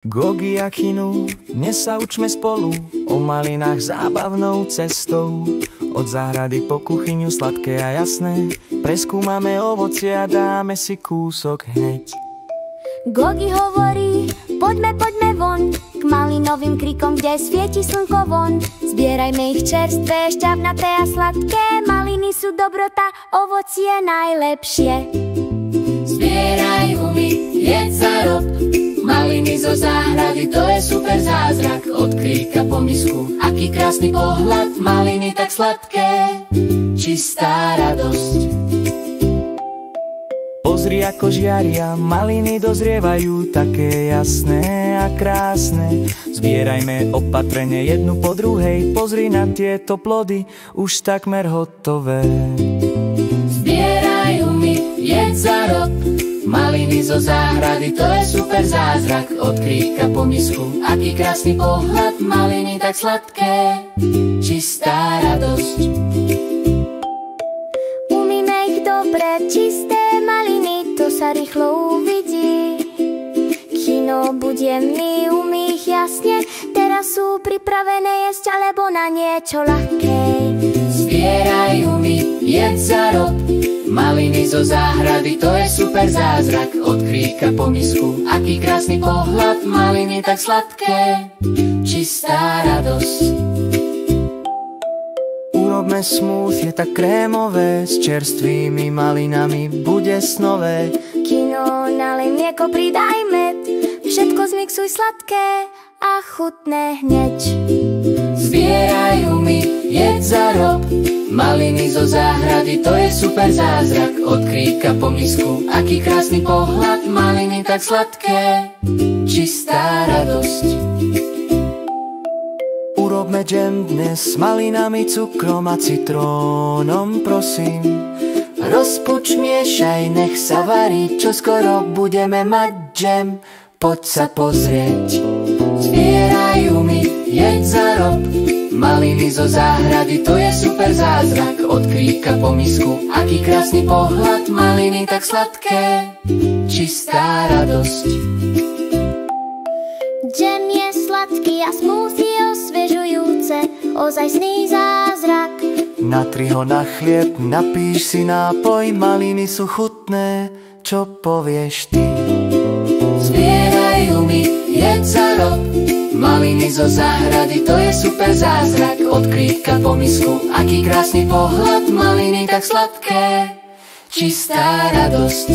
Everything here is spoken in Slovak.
Gogi a Chinu, dnes sa učme spolu o malinách zábavnou cestou. Od záhrady po kuchyňu sladké a jasné, preskúmame ovocie a dáme si kúsok hneď. Gogi hovorí, poďme von, k malinovým krikom, kde svieti slnko von. Zbierajme ich čerstvé, šťavnaté a sladké, maliny sú dobrota, ovocie najlepšie. Zbieraj humy, jedz za rob, maliny zo záhrady, to je super zázrak. Od kríka po misku, aký krásny pohľad, maliny tak sladké, čistá radosť. Pozri, ako žiaria, maliny dozrievajú, také jasné a krásne. Zbierajme opatrne jednu po druhej, pozri na tieto plody, už takmer hotové. Zbieraj humy, jedz za rob, maliny zo záhrady, to je super zázrak. Od kríka po misku, aký krásny pohľad, maliny tak sladké, čistá radosť. Umíme ich dobre, čisté maliny, to sa rýchlo uvidí. Kino budeme umí ich jasne, teraz sú pripravené jesť alebo na niečo ľahké. Zbieraj humy, jedz za rob, maliny zo záhrady, to je super zázrak. Od kríka po misku, aký krásny pohľad, maliny tak sladké, čistá radosť. Urobme smoothie tak krémové, s čerstvými malinami bude snové. Kino, nalej mlieko, pridaj med, všetko zmixuj sladké a chutné hneď. Zbieraj humy, jedz za rob, maliny zo záhrady, to je super zázrak. Od kríka po misku, aký krásny pohľad, maliny tak sladké, čistá radosť. Urobme džem dnes s malinami, cukrom a citrónom, prosím. Rozpuč, miešaj, nech sa varí, čo skoro budeme mať džem, poď sa pozrieť. Zbieraj humy, jedz za rob, maliny zo záhrady, to je super zázrak. Od kríka po misku, aký krásny pohľad, maliny tak sladké, čistá radosť. Džem je sladký a smoothie osviežujúce, ozajstný zázrak. Natri ho na chlieb, napíš si nápoj, maliny sú chutné, čo povieš ty? Zbieraj humy, jedz za rob, maliny zo záhrady, to je super zázrak. Od kríka po misku, aký krásny pohľad, maliny tak sladké, čistá radosť.